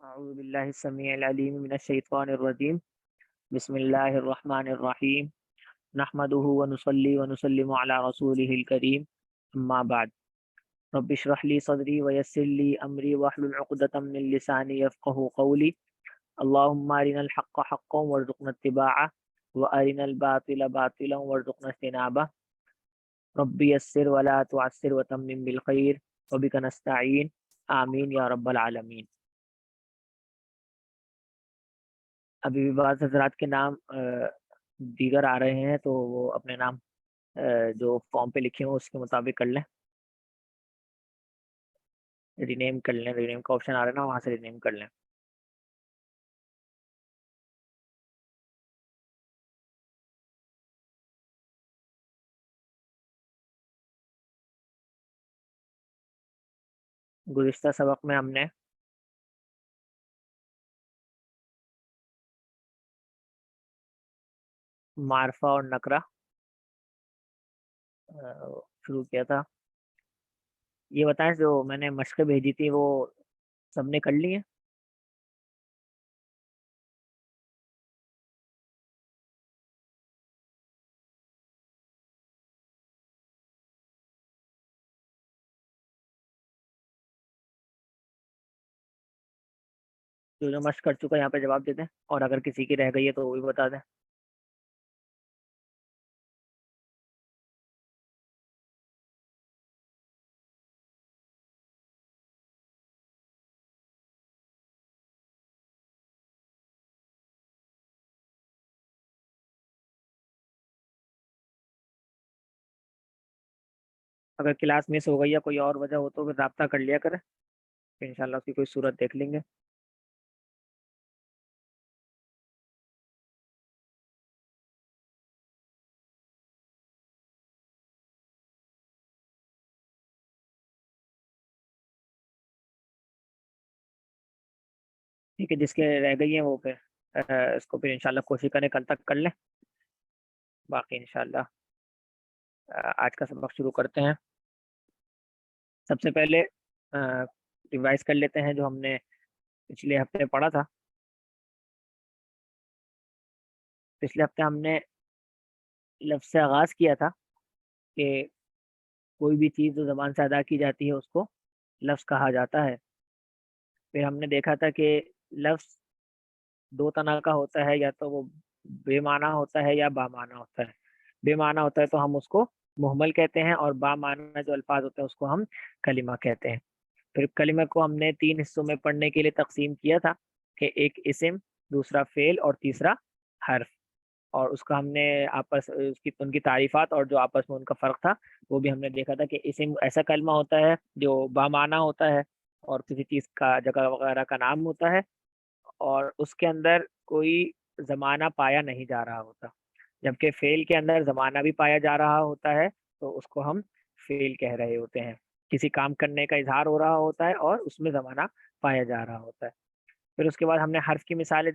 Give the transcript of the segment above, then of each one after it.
أعوذ بالله السميع العليم من الشيطان الرجيم. بسم الله الرحمن الرحيم. نحمده ونصلي ونسلم على رسوله الكريم. أما بعد. رب اشرح لي صدري ويسر لي أمري واحلل عقدة من لساني يفقه قولي. اللهم أرنا الحق حقا وارزقنا اتباعه وأرنا الباطل باطلا وارزقنا اجتنابه. رب يسر ولا تعسر وتمم بالخير وبك نستعين. آمين يا رب العالمين. ابھی بھی بعض حضرات کے نام دیگر آ رہے ہیں، تو وہ اپنے نام جو فارم پہ لکھے ہوں اس کے مطابق کر لیں، رینیم کر لیں. رینیم کا آپشن آ رہا ہے نا، وہاں سے رینیم کر لیں. گزشتہ سبق میں ہم نے معرفہ اور نکرہ شروع کیا تھا. یہ بتائیں، جو میں نے مشقیں بھیجی تھی وہ سب نے کر لی ہیں؟ جو مشق کر چکا ہے یہاں پہ جواب دے دیں، اور اگر کسی کی رہ گئی ہے تو وہ بھی بتا دیں. اگر کلاس مس ہو گئی یا کوئی اور وجہ ہو تو پھر رابطہ کر لیا کریں، پھر انشاءاللہ اس کی کوئی صورت دیکھ لیں گے. ٹھیک ہے، جس کے رہ گئی ہیں وہ پھر اس کو پھر انشاءاللہ کوشش کریں کل تک کر لیں. باقی انشاءاللہ آج کا سبق شروع کرتے ہیں. سب سے پہلے ریوائز کر لیتے ہیں جو ہم نے پچھلے ہفتے پڑھا تھا. پچھلے ہفتے ہم نے لفظ سے آغاز کیا تھا کہ کوئی بھی چیز جو زبان سے ادا کی جاتی ہے اس کو لفظ کہا جاتا ہے. پھر ہم نے دیکھا تھا کہ لفظ دو طرح کا ہوتا ہے، یا تو وہ بے معنی ہوتا ہے یا با معنی ہوتا ہے. بے معنی ہوتا ہے تو ہم اس کو محمل کہتے ہیں، اور با معنی جو الفاظ ہوتے ہیں اس کو ہم کلمہ کہتے ہیں. پھر کلمہ کو ہم نے 3 حصوں میں پڑھنے کے لیے تقسیم کیا تھا، کہ ایک اسم، دوسرا فعل اور تیسرا حرف. اور اس کا ہم نے ان کی تعریفات اور جو آپس میں ان کا فرق تھا وہ بھی ہم نے دیکھا تھا. کہ اسم ایسا کلمہ ہوتا ہے جو بامعنی ہوتا ہے اور کسی چیز کا جگہ وغیرہ کا نام ہوتا ہے، اور اس کے اندر کوئی زمانہ پایا نہیں جا رہا ہوتا. جبکہ فعل کے اندر زمانہ بھی پایا جا رہا ہوتا ہے، تو اس کو ہم فعل کہہ رہے ہوتے ہیں. کسی کام کرنے کا اظہار ہو رہا ہوتا ہے اور اس میں زمانہ پایا جا رہا ہوتا ہے. پھر اس کے بعد ہم نے حرف کی مثالیں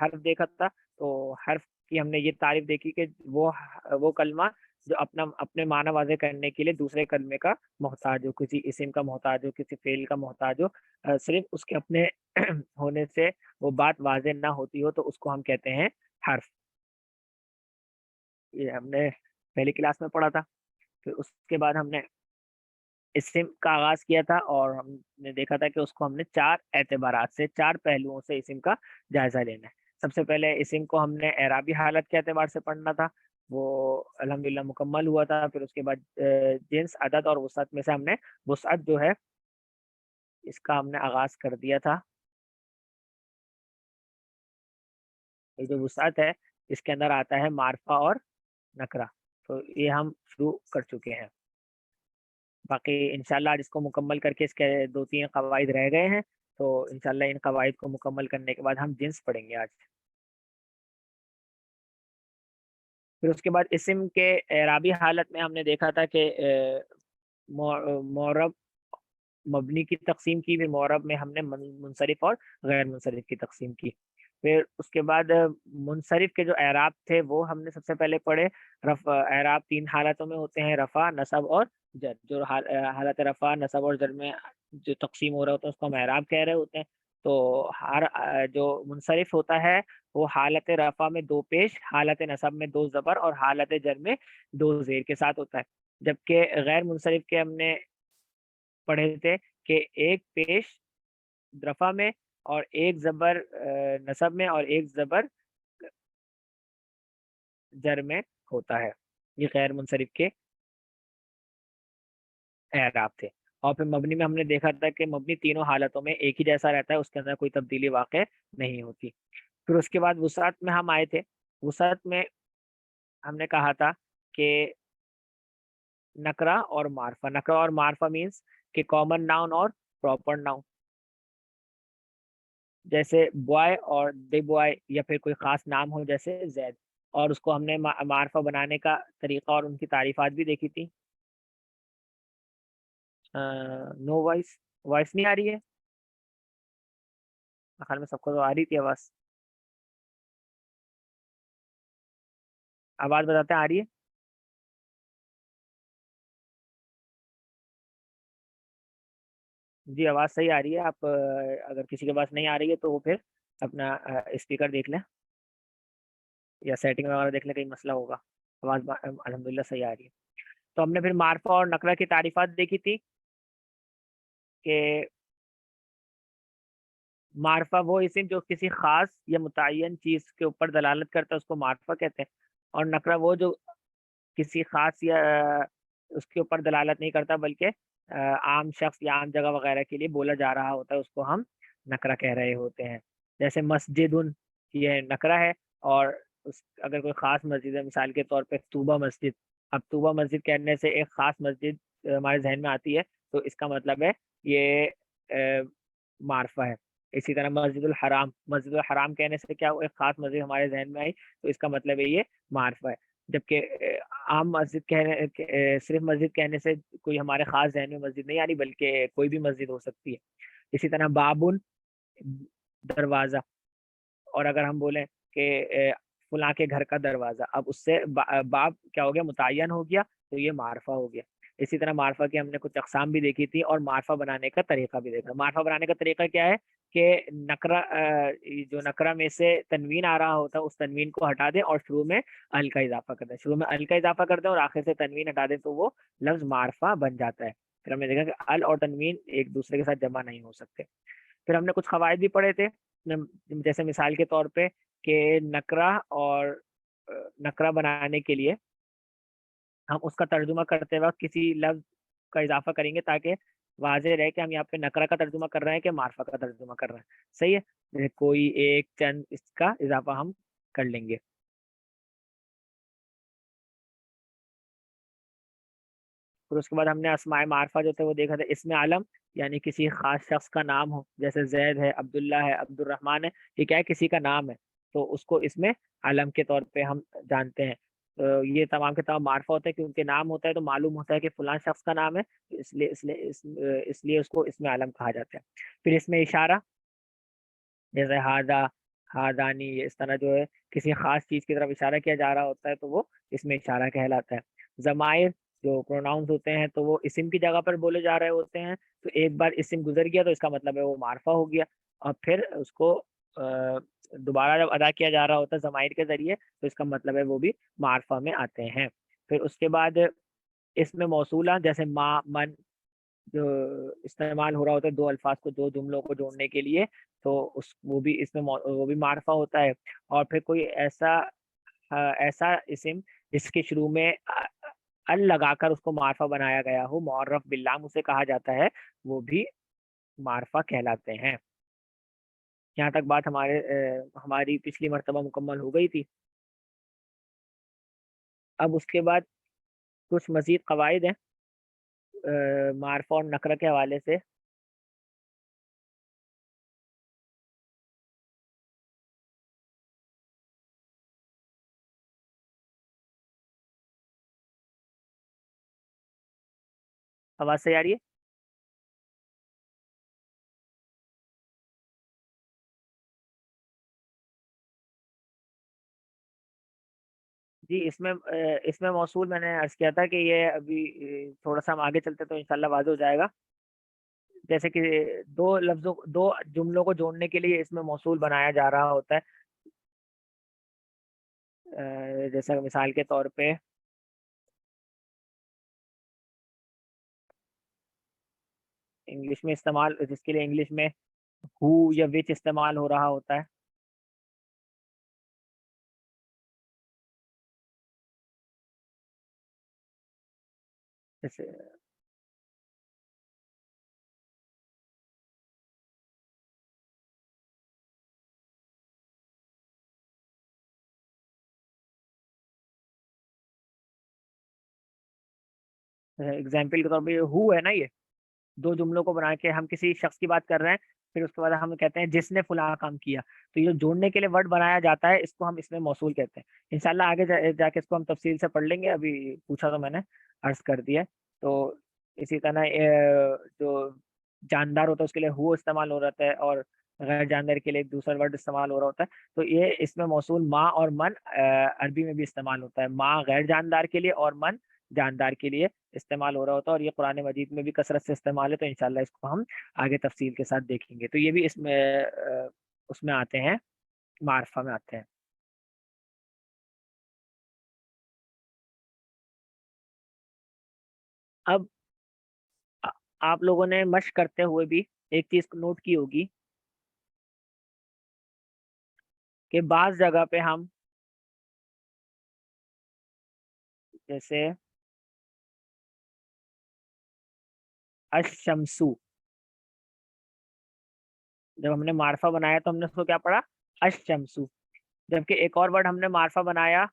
حرف دیکھا تھا. تو حرف کی ہم نے یہ تعریف دیکھی کہ وہ کلمہ جو اپنے معنی واضح کرنے کے لیے دوسرے کلمے کا محتاج ہو، کسی اسم کا محتاج ہو، کسی فعل کا محتاج ہو، صرف اس کے اپنے ہونے سے وہ بات واضح نہ ہوتی ہو، تو اس کو ہم کہتے ہیں حرف. یہ ہم نے پہلی کلاس میں پڑھا تھا. پھر اس کے بعد ہم نے اسم کا آغاز کیا تھا، اور ہم نے دیکھا تھا کہ اس کو ہم نے 4 اعتبارات سے، 4 پہلوؤں سے اسم کا جائزہ لینا ہے. سب سے پہلے اسم کو ہم نے اعرابی حالت کے اعتبار سے پڑھنا تھا، وہ الحمدللہ مکمل ہوا تھا. پھر اس کے بعد جنس، عدد اور وسعت میں سے ہم نے وسعت جو ہے اس کا ہم نے آغاز کر دیا تھا. یہ جو وسعت ہے اس کے اندر آتا ہے معرفہ اور نکرہ، تو یہ ہم شروع کر چکے ہیں. باقی انشاءاللہ آج اس کو مکمل کر کے اس کے 2-3 قواعد رہ گئے ہیں، تو انشاءاللہ ان قواعد کو مکمل کرنے کے بعد ہم جنس پڑھیں گے آج. پھر اس کے بعد اسم کے اعرابی حالت میں ہم نے دیکھا تھا کہ معرب مبنی کی تقسیم کی، پھر معرب میں ہم نے منصرف اور غیر منصرف کی تقسیم کی. پھر اس کے بعد منصرف کے جو اعراب تھے وہ ہم نے سب سے پہلے پڑھے. اعراب 3 حالتوں میں ہوتے ہیں: رفع، نصب اور جر. جو حالت رفع، نصب اور جر میں جو تقسیم ہو رہا ہوتا ہے اس کو ہم اعراب کہہ رہے ہوتے ہیں. تو ہر جو منصرف ہوتا ہے وہ حالت رفع میں دو پیش، حالت نصب میں دو زبر اور حالت جر میں دو زیر کے ساتھ ہوتا ہے، جبکہ غیر منصرف کے ہم نے پڑھے تھے کہ ایک پیش رفع میں اور ایک زبر نصب میں اور ایک زبر جر میں ہوتا ہے۔ یہ غیر منصرف کے اعراب تھے۔ اور پھر مبنی میں ہم نے دیکھا تھا کہ مبنی تینوں حالتوں میں ایک ہی جیسا رہتا ہے، اس کے اندر کوئی تبدیلی واقع نہیں ہوتی۔ پھر اس کے بعد وسعت میں ہم آئے تھے۔ وسعت میں ہم نے کہا تھا کہ نکرہ اور معرفہ، نکرہ اور معرفہ مینس کہ کامن ناؤن اور پراپر ناؤن، جیسے بوائے اور دی بوائے، یا پھر کوئی خاص نام ہو جیسے زید، اور اس کو ہم نے معرفہ بنانے کا طریقہ اور ان کی تعریفات بھی دیکھی تھی۔ نو وائس، وائس نہیں آ رہی ہے؟ خیال میں سب کو تو آ رہی تھی آواز، آواز بتاتے ہیں آ رہی ہے؟ جی آواز صحیح آ رہی ہے۔ آپ اگر کسی کے پاس نہیں آ رہی ہے تو وہ پھر اپنا اسپیکر دیکھ لیں یا سیٹنگ وغیرہ دیکھ لیں، کہیں مسئلہ ہوگا۔ آواز الحمد للہ صحیح آ رہی ہے۔ تو ہم نے پھر معرفہ اور نکرہ کی تعریفات دیکھی تھی کہ معرفہ وہ اسم جو کسی خاص یا متعین چیز کے اوپر دلالت کرتا ہے اس کو معرفہ کہتے ہیں، اور نکرہ وہ جو کسی خاص یا اس کے اوپر دلالت نہیں کرتا بلکہ عام شخص یا عام جگہ وغیرہ کے لیے بولا جا رہا ہوتا ہے، اس کو ہم نکرہ کہہ رہے ہوتے ہیں۔ جیسے مسجد، یہ نکرہ ہے، اور اگر کوئی خاص مسجد ہے، مثال کے طور پہ طوبہ مسجد، اب طوبہ مسجد کہنے سے ایک خاص مسجد ہمارے ذہن میں آتی ہے، تو اس کا مطلب ہے یہ معرفہ ہے۔ اسی طرح مسجد الحرام، مسجد الحرام کہنے سے کیا ایک خاص مسجد ہمارے ذہن میں آئی، تو اس کا مطلب ہے یہ معرفہ ہے۔ جبکہ عام مسجد کہنے صرف مسجد کہنے سے کوئی ہمارے خاص ذہن میں مسجد نہیں آ رہی، بلکہ کوئی بھی مسجد ہو سکتی ہے۔ اسی طرح بابن، دروازہ، اور اگر ہم بولیں کہ فلاں کے گھر کا دروازہ، اب اس سے باب کیا ہو گیا، متعین ہو گیا، تو یہ معرفہ ہو گیا۔ اسی طرح معرفہ کی ہم نے کچھ اقسام بھی دیکھی تھی، اور معرفہ بنانے کا طریقہ بھی دیکھا۔ معرفہ بنانے کا طریقہ کیا ہے کہ نکرہ جو نکرہ میں سے تنوین آ رہا ہوتا ہے اس تنوین کو ہٹا دیں اور شروع میں ال کا اضافہ کر دیں، شروع میں ال کا اضافہ کر دیں اور آخر سے تنوین ہٹا دیں، تو وہ لفظ معرفہ بن جاتا ہے۔ پھر ہم نے دیکھا کہ ال اور تنوین ایک دوسرے کے ساتھ جمع نہیں ہو سکتے۔ پھر ہم نے کچھ قواعد بھی پڑھے تھے، جیسے مثال کے طور پہ کہ نکرہ اور نکرہ بنانے کے لیے ہم اس کا ترجمہ کرتے وقت کسی لفظ کا اضافہ کریں گے تاکہ واضح رہے کہ ہم یہاں پہ نکرہ کا ترجمہ کر رہے ہیں کہ معرفہ کا ترجمہ کر رہے ہیں۔ صحیح ہے، جیسے کوئی، ایک، چند، اس کا اضافہ ہم کر لیں گے۔ پھر اس کے بعد ہم نے اسماء معرفہ جو تھے وہ دیکھا تھا، اسم عالم یعنی کسی خاص شخص کا نام ہو، جیسے زید ہے، عبداللہ ہے، عبد الرحمن ہے، یہ کیا ہے، کسی کا نام ہے، تو اس کو اسم عالم کے طور پہ ہم جانتے ہیں۔ یہ تمام کے تمام معرفہ ہوتا ہے، کیونکہ نام ہوتا ہے تو معلوم ہوتا ہے کہ فلاں شخص کا نام ہے، تو اس لیے اس کو اسم عالم کہا جاتا ہے۔ پھر اسم اشارہ، جیسے ہاذا، ہاذانی، یہ اس طرح جو ہے کسی خاص چیز کی طرف اشارہ کیا جا رہا ہوتا ہے تو وہ اسم اشارہ کہلاتا ہے۔ ضمائر جو پروناؤنس ہوتے ہیں تو وہ اسم کی جگہ پر بولے جا رہے ہوتے ہیں، تو ایک بار اسم گزر گیا تو اس کا مطلب ہے وہ معرفہ ہو گیا، اور پھر اس کو دوبارہ جب ادا کیا جا رہا ہوتا ہے ضمائر کے ذریعے تو اس کا مطلب ہے وہ بھی معرفہ میں آتے ہیں۔ پھر اس کے بعد اسم موصولہ، جیسے ما، من، جو استعمال ہو رہا ہوتا ہے دو الفاظ کو، دو جملوں کو جوڑنے کے لیے، تو وہ بھی اس میں وہ بھی معرفہ ہوتا ہے۔ اور پھر کوئی ایسا اسم جس کے شروع میں ال لگا کر اس کو معرفہ بنایا گیا ہو، معرف باللام اسے کہا جاتا ہے، وہ بھی معرفہ کہلاتے ہیں۔ یہاں تک بات ہماری پچھلی مرتبہ مکمل ہو گئی تھی۔ اب اس کے بعد کچھ مزید قواعد ہیں معرفہ اور نکرہ کے حوالے سے۔ آواز صحیح آ رہی ہے؟ جی، اس میں موصول میں نے عرض کیا تھا کہ یہ ابھی تھوڑا سا ہم آگے چلتے تو انشاءاللہ واضح ہو جائے گا۔ جیسے کہ دو جملوں کو جوڑنے کے لیے اس میں موصول بنایا جا رہا ہوتا ہے. جیسا مثال کے طور پہ انگلش میں استعمال، جس کے لیے انگلش میں ہو یا وچ استعمال ہو رہا ہوتا ہے. جیسے اگزامپل کے طور پہ ہو ہے نا، یہ دو جملوں کو بنا کے ہم کسی شخص کی بات کر رہے ہیں، پھر اس کے بعد ہم کہتے ہیں جس نے فلاں کام کیا. تو یہ جوڑنے کے لیے ورڈ بنایا جاتا ہے، اس کو ہم اس میں موصول کہتے ہیں. انشاءاللہ آگے جا کے اس کو ہم تفصیل سے پڑھ لیں گے، ابھی پوچھا تو میں نے عرض کر دیا. تو اسی طرح جو جاندار ہوتا ہے اس کے لیے ہو استعمال ہو رہا ہے، اور غیر جاندار کے لیے ایک دوسرا ورڈ استعمال ہو رہا ہوتا ہے. تو یہ اس میں موصول ماں اور من عربی میں بھی استعمال ہوتا ہے. ماں غیر جاندار کے لیے اور من جاندار کے لیے استعمال ہو رہا ہوتا ہے، اور یہ قرآن مجید میں بھی کثرت سے استعمال ہے. تو انشاءاللہ اس کو ہم آگے تفصیل کے ساتھ دیکھیں گے. تو یہ بھی اس میں آتے ہیں، معرفہ میں آتے ہیں. اب آپ لوگوں نے مشق کرتے ہوئے بھی ایک چیز نوٹ کی ہوگی کہ بعض جگہ پہ ہم جیسے الشمسو، جب ہم نے معرفہ بنایا تو ہم نے اس کو کیا پڑھا؟ الشمسو. جبکہ ایک اور ورڈ ہم نے معرفہ بنایا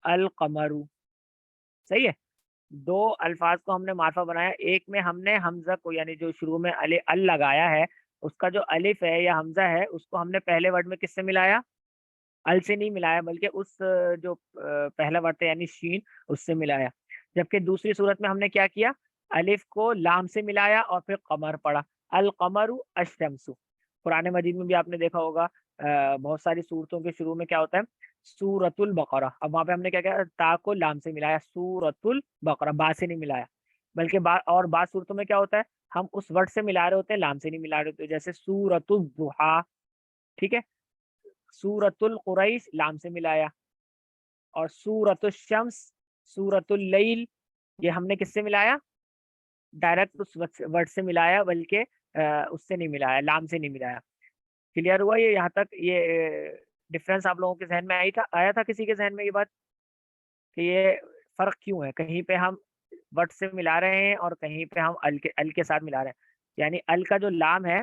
القمرو. صحیح ہے. دو الفاظ کو ہم نے معرفہ بنایا، ایک میں ہم نے حمزہ کو، یعنی جو شروع میں ال لگایا ہے، اس کا جو الف ہے یا حمزہ ہے، اس کو ہم نے پہلے ورڈ میں کس سے ملایا؟ ال سے نہیں ملایا، بلکہ اس جو پہلا ورڈ تھا یعنی شین، اس سے ملایا. جبکہ دوسری صورت میں ہم نے کیا کیا؟ الف کو لام سے ملایا اور پھر قمر پڑھا، القمر الشمس. قرآن مجید میں بھی آپ نے دیکھا ہوگا بہت ساری صورتوں کے شروع میں کیا ہوتا ہے؟ سورۃ البقرہ. اب وہاں پہ ہم نے کیا کیا؟ تا کو لام سے ملایا، سورۃ البقرہ، با سے نہیں ملایا. بلکہ اور بعض صورتوں میں کیا ہوتا ہے؟ ہم اس ورڈ سے ملا رہے ہوتے ہیں، لام سے نہیں ملا رہے ہوتے. جیسے سورۃ الضحیٰ، ٹھیک ہے. سورۃ القریش لام سے ملایا، اور سورۃ الشمس، سورۃ اللیل، یہ ہم نے کس سے ملایا؟ ڈائریکٹ اس ورڈ سے ملایا، بلکہ اس سے نہیں ملایا، لام سے نہیں ملایا. کلیئر ہوا یہ یہاں تک؟ یہ ڈفرنس آپ لوگوں کے ذہن میں آیا تھا کسی کے ذہن میں یہ بات کہ یہ فرق کیوں ہے؟ کہیں پہ ہم ورڈ سے ملا رہے ہیں اور کہیں پہ ہم ال کے ساتھ ملا رہے ہیں. یعنی ال کا جو لام ہے،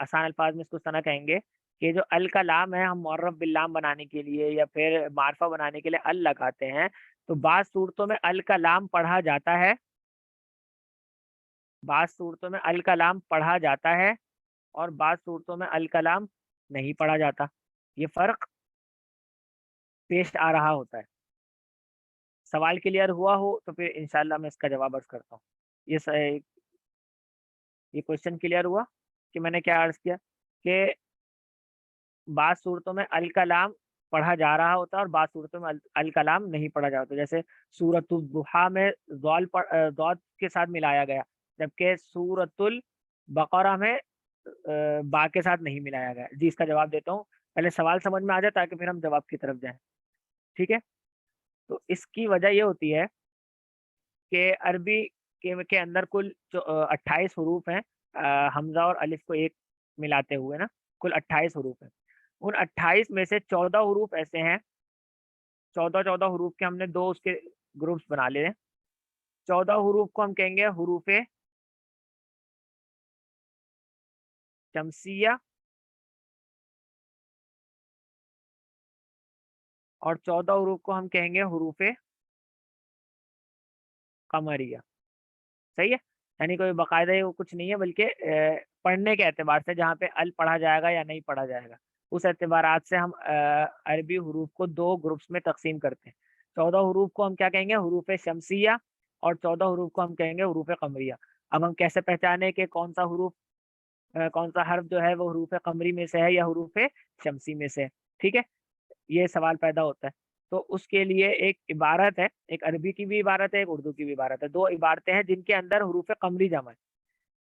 آسان الفاظ میں اس کو اس طرح کہیں گے کہ جو ال کا لام ہے، ہم معرف باللام بنانے کے لیے یا پھر معرفہ بنانے کے لیے ال لگاتے ہیں. تو بعض صورتوں میں ال کا لام پڑھا جاتا ہے، بعض صورتوں میں ال کا لام پڑھا جاتا ہے، اور بعض صورتوں میں ال کا لام نہیں پڑھا جاتا. یہ فرق پیش آ رہا ہوتا ہے. سوال کلیئر ہوا ہو تو پھر انشاءاللہ میں اس کا جواب عرض کرتا ہوں. یہ کوشچن کلیئر ہوا کہ میں نے کیا عرض کیا؟ کہ بعض صورتوں میں الکلام پڑھا جا رہا ہوتا ہے اور بعض صورتوں میں الکلام نہیں پڑھا جاتا. جیسے سورۃ الضحیٰ میں ضاد کے ساتھ ملایا گیا، جبکہ سورۃ البقرہ میں با کے ساتھ نہیں ملایا گیا. جی اس کا جواب دیتا ہوں، پہلے سوال سمجھ میں آ جائے تاکہ پھر ہم جواب کی طرف جائیں. ٹھیک ہے. تو اس کی وجہ یہ ہوتی ہے کہ عربی کے اندر کل 28 حروف ہیں، حمزہ اور الف کو ایک ملاتے ہوئے نا، کل 28 حروف ہیں. ان 28 میں سے 14 حروف ایسے ہیں، 14 حروف کے ہم نے دو اس کے گروپس بنا لیے ہیں. 14 حروف کو ہم کہیں گے حروف شمسیہ، اور 14 حروف کو ہم کہیں گے حروف قمریہ. صحیح ہے. یعنی کوئی باقاعدہ وہ کچھ نہیں ہے، بلکہ پڑھنے کے اعتبار سے جہاں پہ ال پڑھا جائے گا یا نہیں پڑھا جائے گا، اس اعتبارات سے ہم عربی حروف کو دو گروپس میں تقسیم کرتے ہیں. 14 حروف کو ہم کیا کہیں گے؟ حروف شمسیہ، اور 14 حروف کو ہم کہیں گے حروف قمریہ. اب ہم کیسے پہچانے کہ کون سا حروف کون سا حرف جو ہے وہ حروف قمری میں سے ہے یا حروف شمسی میں سے؟ ٹھیک ہے، یہ سوال پیدا ہوتا ہے. تو اس کے لیے ایک عبارت ہے، ایک عربی کی بھی عبارت ہے، ایک اردو کی بھی عبارت ہے، دو عبارتیں ہیں جن کے اندر حروف قمری جمع ہے،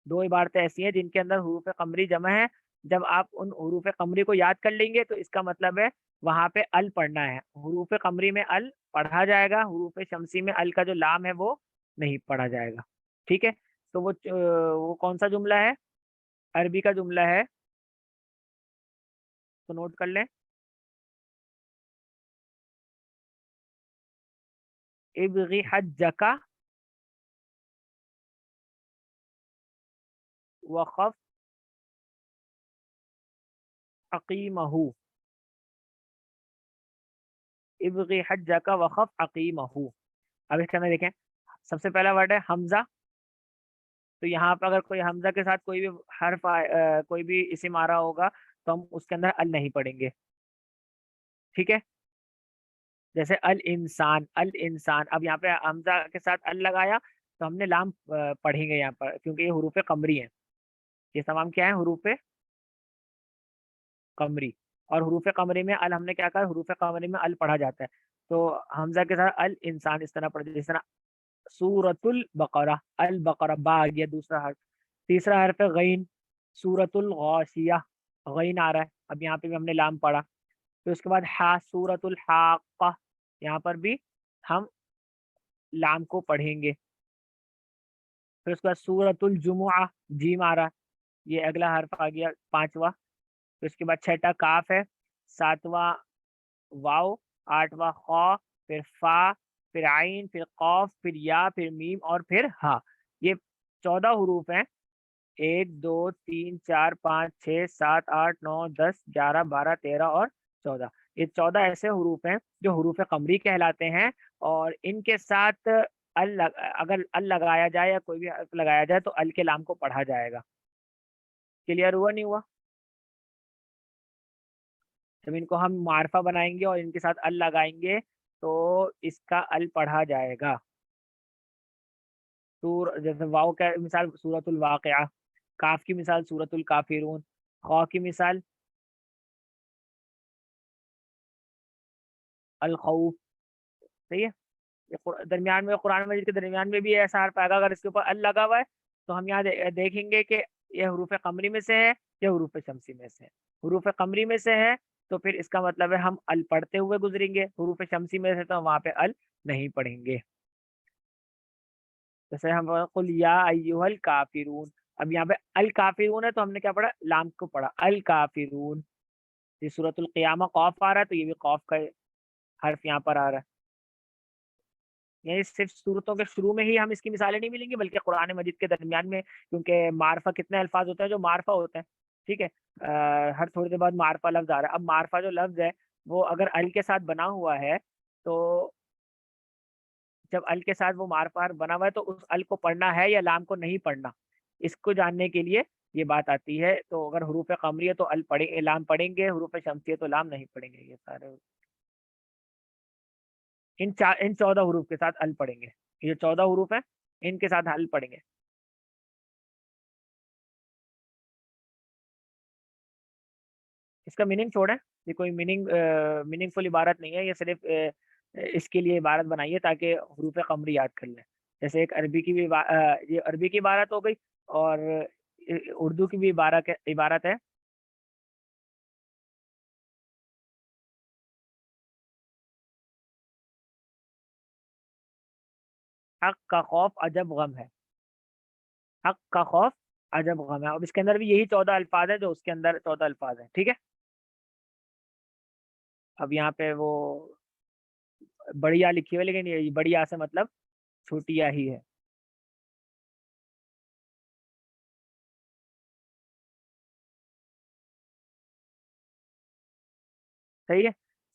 دو عبارتیں ایسی ہیں جن کے اندر حروف قمری جمع ہے۔ جب آپ ان حروف قمری کو یاد کر لیں گے تو اس کا مطلب ہے وہاں پہ ال پڑھنا ہے، حروف قمری میں ال پڑھا جائے گا، حروف شمسی میں ال کا جو لام ہے وہ نہیں پڑھا جائے گا، ٹھیک ہے؟ تو وہ کون سا جملہ ہے؟ عربی کا جملہ ہے، تو نوٹ کر لیں، ابغی حجک وخف عقیمہ، ابغی حجک وخف عقیمہ۔ اب اس کے اندر دیکھیں، سب سے پہلا ورڈ ہے حمزہ، تو یہاں پہ اگر کوئی حمزہ کے ساتھ کوئی بھی حرف کوئی بھی اسم آ رہا ہوگا تو ہم اس کے اندر ال نہیں پڑھیں گے، ٹھیک ہے؟ جیسے الانسان، الانسان، اب یہاں پہ حمزہ کے ساتھ ال لگایا تو ہم نے لام پڑھیں گے یہاں پر، کیونکہ یہ حروف قمری ہیں، یہ تمام کیا ہیں؟ حروف قمری، اور حروف قمری میں ال ہم نے کیا کہا؟ حروف قمری میں ال پڑھا جاتا ہے، تو حمزہ کے ساتھ الانسان اس طرح پڑھتے، جس طرح سورۃ البقرہ، البقرہ با آ گیا دوسرا حرف، تیسرا حرف ہے غین، سورۃ الغاشیہ، غین آ رہا ہے، اب یہاں پہ بھی ہم نے لام پڑھا، پھر اس کے بعد ہا، سورۃ الحاقہ، یہاں پر بھی ہم لام کو پڑھیں گے، پھر اس کے بعد سورۃ الجمعہ، جیم آ رہا ہے، یہ اگلا حرف آ گیا پانچواں، پھر اس کے بعد چھٹا کاف ہے، ساتواں واو، آٹھواں خا، پھر فا، پھر عین، پھر قوف، پھر یا، پھر میم، اور پھر ہا، یہ 14 حروف ہیں، 1 2 3 4 5 6 7 8 9 10 11 12 13 اور 14، یہ 14 ایسے حروف ہیں جو حروف قمری کہلاتے ہیں، اور ان کے ساتھ اگر ال لگایا جائے یا کوئی بھی حرف لگایا جائے تو ال کے لام کو پڑھا جائے گا۔ کلیئر ہوا نہیں ہوا؟ جب ان کو ہم معرفہ بنائیں گے اور ان کے ساتھ ال لگائیں گے تو اس کا ال پڑھا جائے گا، جیسے واؤ کا مثال سورۃ الواقعہ، کاف کی مثال سورۃ الکافرون، خا کی مثال الخوف، صحیح ہے؟ یہ درمیان میں قرآن مجید کے درمیان میں بھی ایسا حرف آئے گا، اگر اس کے اوپر ال لگا ہوا ہے تو ہم یہاں دیکھیں گے کہ یہ حروف قمری میں سے ہے یا حروف شمسی میں سے ہے، حروف قمری میں سے ہے تو پھر اس کا مطلب ہے ہم ال پڑھتے ہوئے گزریں گے، حروف شمسی میں سے تو ہم وہاں پہ ال نہیں پڑھیں گے، جیسے ہم قل یا ایھا الکافرون، اب یہاں پہ الکافرون ہے تو ہم نے کیا پڑھا؟ لام کو پڑھا، الکافرون، یہ سورۃ القیامہ قاف آ رہا ہے تو یہ بھی قاف کا حرف یہاں پر آ رہا ہے، یعنی صرف صورتوں کے شروع میں ہی ہم اس کی مثالیں نہیں ملیں گی بلکہ قرآن مجید کے درمیان میں، کیونکہ معرفہ کتنے الفاظ ہوتے ہیں جو معرفہ ہوتے ہیں، ٹھیک ہے؟ ہر تھوڑی دیر بعد معرفہ لفظ آ رہا ہے، اب معرفہ جو لفظ ہے وہ اگر ال کے ساتھ بنا ہوا ہے تو جب ال کے ساتھ وہ معرفہ حرف بنا ہوا ہے تو اس ال کو پڑھنا ہے یا لام کو نہیں پڑھنا، اس کو جاننے کے لیے یہ بات آتی ہے، تو اگر حروف قمری ہے تو ال پڑھیں، لام پڑھیں گے، حروف شمسی ہے تو لام نہیں پڑھیں گے، یہ سارے ان 14 حروف کے ساتھ ال پڑھیں گے، یہ 14 حروف ہیں ان کے ساتھ ال پڑھیں گے۔ اس کا میننگ چھوڑیں، یہ کوئی میننگ فل عبارت نہیں ہے، یہ صرف اس کے لیے عبارت بنائی ہے تاکہ حروف قمری یاد کر لیں، جیسے ایک عربی کی بھی یہ عربی کی عبارت ہو گئی، اور اردو کی بھی عبارت ہے، حق کا خوف عجب غم ہے، حق کا خوف عجب غم ہے، اور اس کے اندر بھی یہی 14 الفاظ ہیں جو اس کے اندر 14 الفاظ ہیں، ٹھیک ہے؟ اب یہاں پہ وہ بڑی آ لکھی ہوئی ہے، لیکن یہ بڑی آ سے مطلب چھوٹی آ ہی ہے، صحیح ہے؟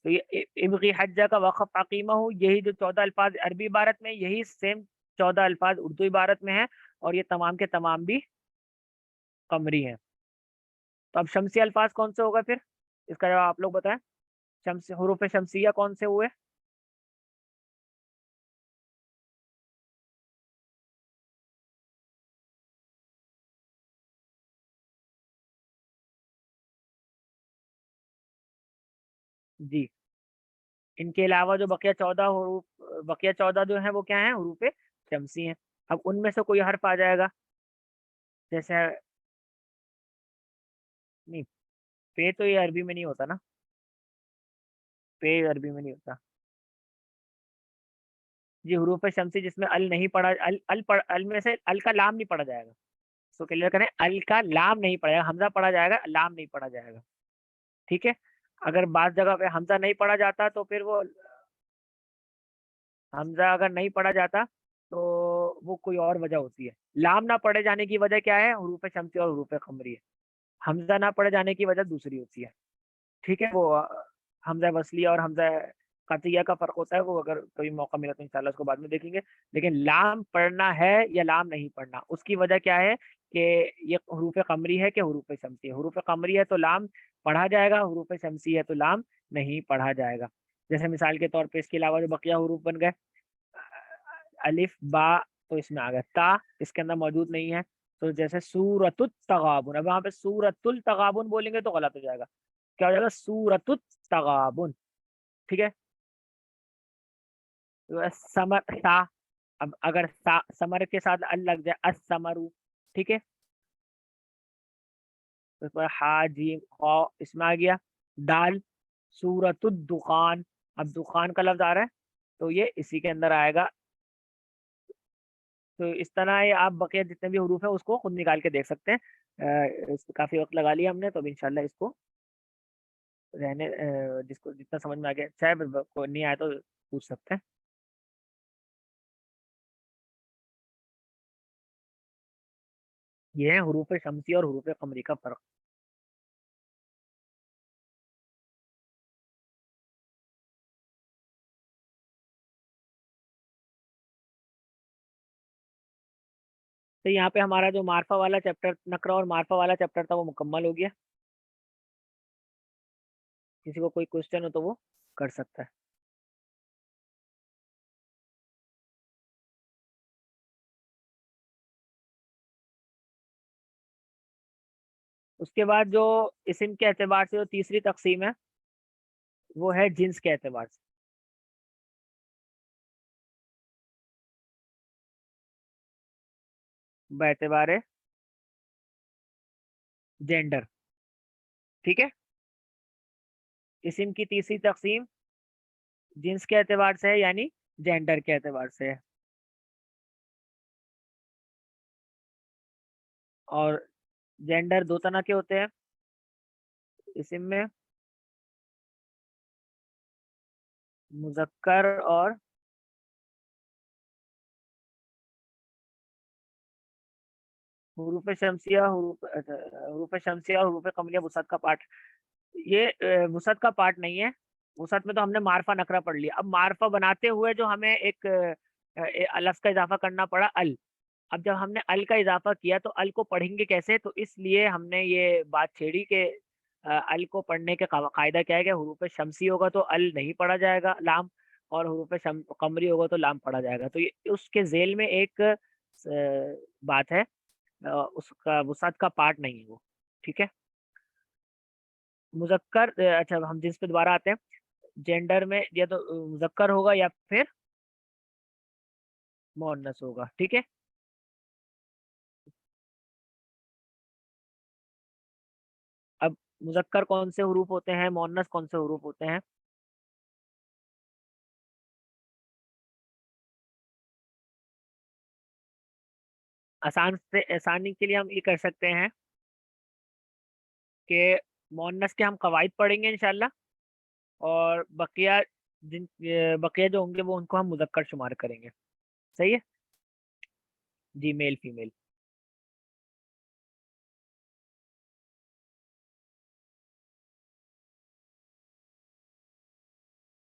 تو یہ ابغی حجہ کا وقف عقیمہ ہو، یہی جو 14 الفاظ عربی عبارت میں، یہی سیم 14 الفاظ اردو عبارت میں ہیں، اور یہ تمام کے تمام بھی قمری ہیں، تو اب شمسی الفاظ کون سے ہوگا پھر؟ اس کا جواب آپ لوگ بتائیں، حروف شمسیہ کون سے ہوئے؟ جی ان کے علاوہ جو بقیہ 14 حروف، بقیہ 14 جو ہیں وہ کیا ہیں؟ حروف شمسی ہیں. اب ان میں سے کوئی حرف آ جائے گا، جیسے نہیں، پے تو یہ عربی میں نہیں ہوتا نا، پے عربی میں نہیں ہوتا. جی حروف شمسی جس میں ال نہیں پڑھا، ال میں سے ال کا لام نہیں پڑھا جائے گا. تو کلیئر کریں، ال کا لام نہیں پڑھا جائے گا، حمزہ پڑھا جائے گا، لام نہیں پڑھا جائے گا. ٹھیک ہے. اگر بعض جگہ پہ حمزہ نہیں پڑھا جاتا تو پھر وہ حمزہ اگر نہیں پڑھا جاتا تو وہ کوئی اور وجہ ہوتی ہے. لام نہ پڑھے جانے کی وجہ کیا ہے؟ حروف شمسی اور حروف قمری ہے. حمزہ نہ پڑھے جانے کی وجہ دوسری ہوتی ہے. ٹھیک ہے. وہ حمزہ وصلیہ اور حمزہ قطعیہ کا فرق ہوتا ہے، وہ اگر کبھی موقع ملا تو انشاءاللہ اس کو بعد میں دیکھیں گے. لیکن لام پڑھنا ہے یا لام نہیں پڑھنا، اس کی وجہ کیا ہے کہ یہ حروف قمری ہے کہ حروف شمسی ہے. حروف قمری ہے تو لام پڑھا جائے گا، حروف شمسی ہے تو لام نہیں پڑھا جائے گا. جیسے مثال کے طور پہ اس کے علاوہ جو بقیہ حروف بن گئے، الف با تو اس میں آ گیا، تا اس کے اندر موجود نہیں ہے. تو جیسے سورۃ التغابن، اب وہاں پہ سورۃ التغابن بولیں گے تو غلط ہو جائے گا. کیا ہو جائے گا؟ سورۃ التغابن. ٹھیک ہے. سمر سا، اب اگر سمر کے ساتھ ال لگ جائے، السمرو. ٹھیک ہے. اس پر ہا جیم خا اس میں آ گیا. دال سورۃ الدخان، اب دخان کا لفظ آ رہا ہے تو یہ اسی کے اندر آئے گا. تو اس طرح یہ آپ بقیہ جتنے بھی حروف ہیں اس کو خود نکال کے دیکھ سکتے ہیں. کافی وقت لگا لیا ہم نے، تو اب انشاءاللہ اس کو رہنے، جس کو جتنا سمجھ میں آ گیا، چاہے کوئی نہیں آیا تو پوچھ سکتے ہیں. یہ ہے حروف شمسی اور حروف قمری کا فرق. تو یہاں پہ ہمارا جو معرفہ والا چیپٹر، نقرہ اور معرفہ والا چیپٹر تھا، وہ مکمل ہو گیا. کسی کو کوئی کوشچن ہو تو وہ کر سکتا ہے. اس کے بعد جو اسم کے اعتبار سے جو تیسری تقسیم ہے وہ ہے جنس کے اعتبار سے. باعتبار جینڈر. ٹھیک ہے. اسم کی تیسری تقسیم جنس کے اعتبار سے ہے، یعنی جینڈر کے اعتبار سے ہے. اور جینڈر دو طرح کے ہوتے ہیں اسم میں، مذکر اور حروف شمسیہ، حروف شمسیہ اور حروف قمریہ وسعت کا پارٹ. یہ وسعت کا پارٹ نہیں ہے. وسعت میں تو ہم نے معرفہ نکرہ پڑھ لیا. اب معرفہ بناتے ہوئے جو ہمیں ایک لفظ کا اضافہ کرنا پڑا، ال. اب جب ہم نے ال کا اضافہ کیا تو ال کو پڑھیں گے کیسے؟ تو اس لیے ہم نے یہ بات چھیڑی کہ ال کو پڑھنے کے قاعدہ کیا ہے کہ حروف شمسی ہوگا تو ال نہیں پڑھا جائے گا لام، اور حروف قمری ہوگا تو لام پڑھا جائے گا. تو یہ اس کے ذیل میں ایک بات ہے، اس کا وسعت کا پارٹ نہیں ہے وہ. ٹھیک ہے. مذکر، اچھا ہم جنس پہ دوبارہ آتے ہیں. جینڈر میں یا تو مذکر ہوگا یا پھر مؤنث ہوگا. ٹھیک ہے. اب مذکر کون سے حروف ہوتے ہیں، مؤنث کون سے حروف ہوتے ہیں؟ آسان سے آسانی کے لیے ہم یہ کر سکتے ہیں کہ مؤنث کے ہم قواعد پڑھیں گے انشاءاللہ، اور بقیہ جن بقیہ جو ہوں گے وہ ان کو ہم مذکر شمار کریں گے. صحیح ہے. جی میل فیمیل.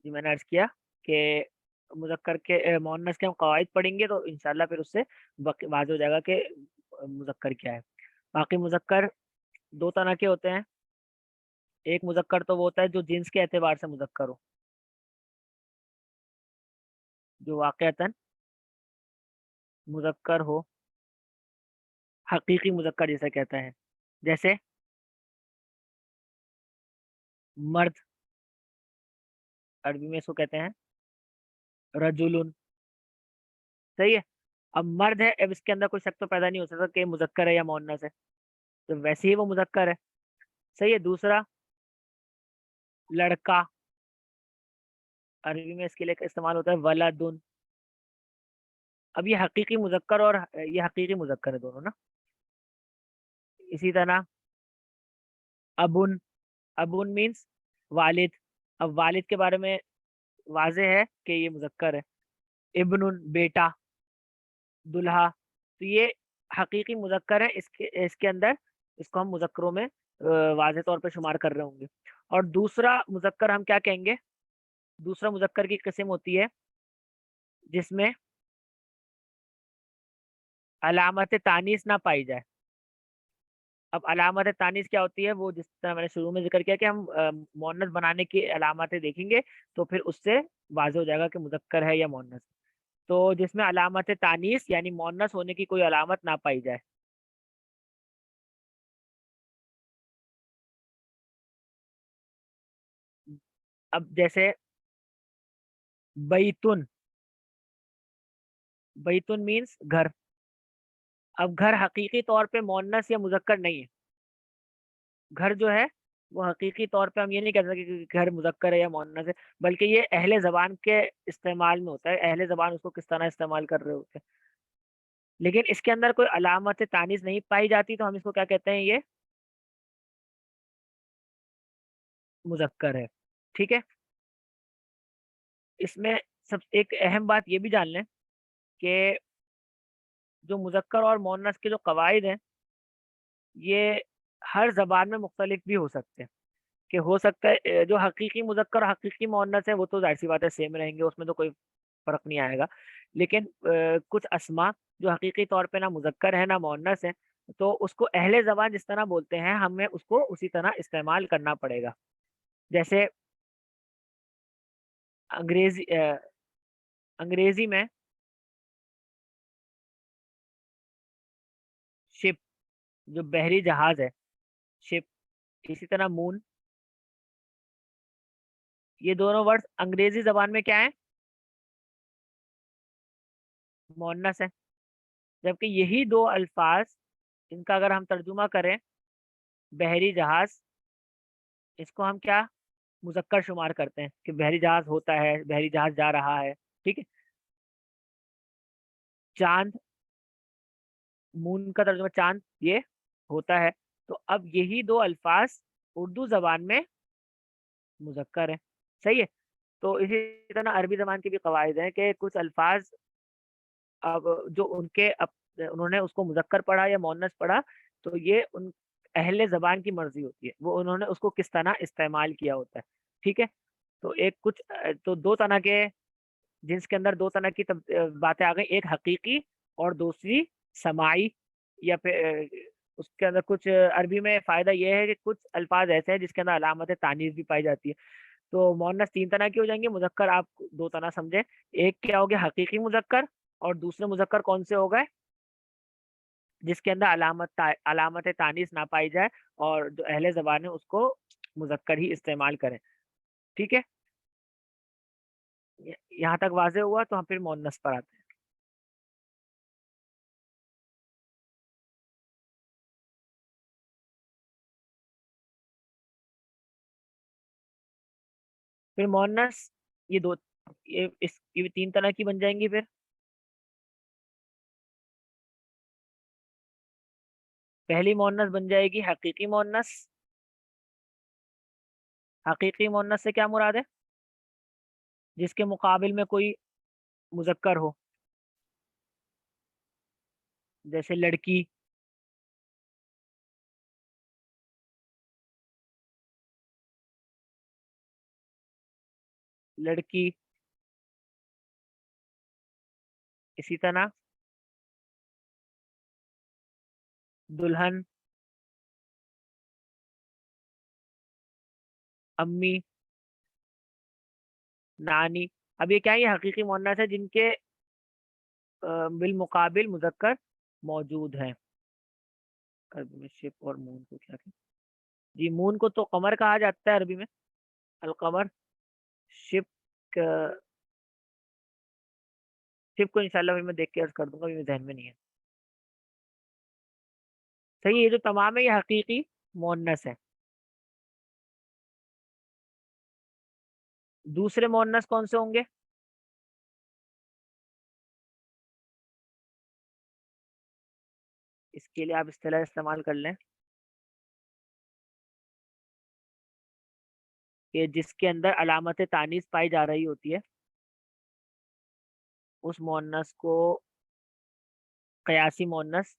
جی میں نے عرض کیا کہ مذکر کے مؤنث کے ہم قواعد پڑھیں گے تو انشاءاللہ پھر اس سے واضح ہو جائے گا کہ مذکر کیا ہے. باقی مذکر دو طرح کے ہوتے ہیں. ایک مذکر تو وہ ہوتا ہے جو جنس کے اعتبار سے مذکر ہو، جو واقعتاً مذکر ہو، حقیقی مذکر جسے کہتے ہیں. جیسے مرد، عربی میں اس کو کہتے ہیں رجلن. صحیح ہے. اب مرد ہے، اب اس کے اندر کوئی شک تو پیدا نہیں ہو سکتا کہ مذکر ہے یا مؤنث ہے، تو ویسے ہی وہ مذکر ہے. صحیح ہے. دوسرا لڑکا، عربی میں اس کے لیے استعمال ہوتا ہے ولدن. اب یہ حقیقی مذکر اور یہ حقیقی مذکر ہے دونوں نا. اسی طرح ابن، ابن مینس والد. اب والد کے بارے میں واضح ہے کہ یہ مذکر ہے. ابن بیٹا، دلہا. تو یہ حقیقی مذکر ہے، اس کے اندر اس کو ہم مذکروں میں واضح طور پہ شمار کر رہے ہوں گے. اور دوسرا مذکر ہم کیا کہیں گے؟ دوسرا مذکر کی قسم ہوتی ہے جس میں علامت تانیث نہ پائی جائے. اب علامت تانیث کیا ہوتی ہے؟ وہ جس طرح میں نے شروع میں ذکر کیا کہ ہم مؤنث بنانے کی علامتیں دیکھیں گے تو پھر اس سے واضح ہو جائے گا کہ مذکر ہے یا مؤنث. تو جس میں علامت تانیث یعنی مؤنث ہونے کی کوئی علامت نہ پائی جائے. اب جیسے بیتن، بیتن مینس گھر. اب گھر حقیقی طور پہ مؤنث یا مذکر نہیں ہے. گھر جو ہے وہ حقیقی طور پہ ہم یہ نہیں کہہ سکتے کہ گھر مذکر ہے یا مؤنث ہے، بلکہ یہ اہل زبان کے استعمال میں ہوتا ہے. اہل زبان اس کو کس طرح استعمال کر رہے ہوتے ہیں. لیکن اس کے اندر کوئی علامت تانیث نہیں پائی جاتی تو ہم اس کو کیا کہتے ہیں؟ یہ مذکر ہے. ٹھیک ہے. اس میں سب ایک اہم بات یہ بھی جان لیں کہ جو مذکر اور مؤنث کے جو قواعد ہیں یہ ہر زبان میں مختلف بھی ہو سکتے ہیں. کہ ہو سکتا ہے جو حقیقی مذکر اور حقیقی مؤنث ہے وہ تو ظاہر سی بات ہے سیم رہیں گے، اس میں تو کوئی فرق نہیں آئے گا. لیکن کچھ اسما جو حقیقی طور پہ نہ مذکر ہے نہ مؤنث ہے، تو اس کو اہل زبان جس طرح بولتے ہیں ہمیں اس کو اسی طرح استعمال کرنا پڑے گا. جیسے انگریزی میں شپ جو بحری جہاز ہے، شپ. اسی طرح مون. یہ دونوں ورڈ انگریزی زبان میں کیا ہے؟ مؤنث ہے. جبکہ یہی دو الفاظ ان کا اگر ہم ترجمہ کریں بحری جہاز، اس کو ہم کیا مذکر شمار کرتے ہیں کہ بحری جہاز ہوتا ہے، بحری جہاز جا رہا ہے. ٹھیک ہے. چاند، مون کا ترجمہ چاند یہ ہوتا ہے. تو اب یہی دو الفاظ اردو زبان میں مذکر ہے. صحیح ہے. تو اسی طرح عربی زبان کے بھی قواعد ہیں کہ کچھ الفاظ اب جو انہوں نے اس کو مذکر پڑھا یا مؤنث پڑھا تو یہ ان اہل زبان کی مرضی ہوتی ہے، وہ انہوں نے اس کو کس طرح استعمال کیا ہوتا ہے. ٹھیک ہے. تو ایک کچھ تو دو طرح کے جنس کے اندر دو طرح کی باتیں آ گئی، ایک حقیقی اور دوسری سماعی. یا پھر اس کے اندر کچھ عربی میں فائدہ یہ ہے کہ کچھ الفاظ ایسے ہیں جس کے اندر علامت تانیث بھی پائی جاتی ہے. تو مؤنث تین طرح کی ہو جائیں گے، مذکر آپ دو طرح سمجھے. ایک کیا ہو گیا حقیقی مذکر، اور دوسرے مذکر کون سے ہو گئے؟ جس کے اندر علامت تانیث نہ پائی جائے اور جو اہل زبان ہے اس کو مذکر ہی استعمال کریں. ٹھیک ہے. یہاں تک واضح ہوا تو ہم پھر مؤنث پر آتے ہیں. پھر مؤنث یہ دو یہ تین طرح کی بن جائیں گی. پھر پہلی مؤنث بن جائے گی حقیقی مؤنث. حقیقی مؤنث سے کیا مراد ہے؟ جس کے مقابل میں کوئی مذکر ہو. جیسے لڑکی، لڑکی. اسی طرح دلہن، امی، نانی. اب یہ کیا ہے؟ یہ حقیقی مؤنث ہے جن کے بالمقابل مذکر موجود ہیں. عربی میں شپ اور مون کو کیا کہتے ہیں؟ جی مون کو تو قمر کہا جاتا ہے عربی میں، القمر. شپ ایک ٹپ کو انشاءاللہ میں دیکھ کے عرض کر دوں گا، ابھی ذہن میں نہیں ہے. صحیح، یہ جو تمام ہے یہ حقیقی مؤنث ہے. دوسرے مؤنث کون سے ہوں گے؟ اس کے لیے آپ اصطلاح استعمال کر لیں کہ جس کے اندر علامت تانیث پائی جا رہی ہوتی ہے اس مؤنث کو قیاسی مؤنث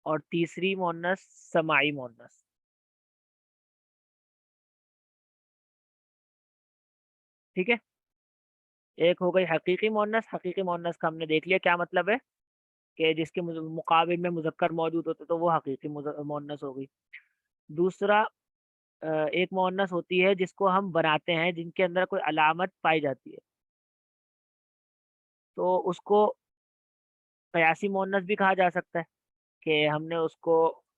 اور تیسری مؤنث سماعی مؤنث. ٹھیک ہے، ایک ہو گئی حقیقی مؤنث. حقیقی مؤنث کا ہم نے دیکھ لیا کیا مطلب ہے کہ جس کے مقابل میں مذکر موجود ہوتا تو وہ حقیقی مؤنث ہو گئی. دوسرا ایک مؤنث ہوتی ہے جس کو ہم بناتے ہیں، جن کے اندر کوئی علامت پائی جاتی ہے تو اس کو قیاسی مؤنث بھی کہا جا سکتا ہے کہ ہم نے اس کو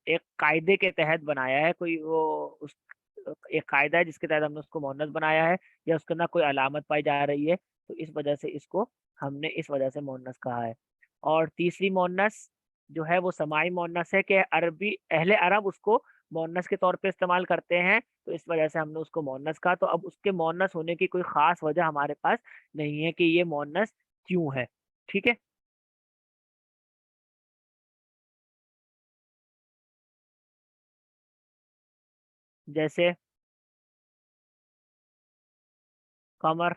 ایک قاعدے کے تحت بنایا ہے. کوئی وہ اس ایک قاعدہ ہے جس کے تحت ہم نے اس کو مؤنث بنایا ہے، یا اس کے اندر کوئی علامت پائی جا رہی ہے تو اس وجہ سے اس کو ہم نے اس وجہ سے مؤنث کہا ہے. اور تیسری مؤنث جو ہے وہ سماعی مؤنث ہے کہ عربی اہل عرب اس کو مؤنث کے طور پہ استعمال کرتے ہیں تو اس وجہ سے ہم نے اس کو مؤنث کہا. تو اب اس کے مؤنث ہونے کی کوئی خاص وجہ ہمارے پاس نہیں ہے کہ یہ مؤنث کیوں ہے. ٹھیک ہے، جیسے قمر.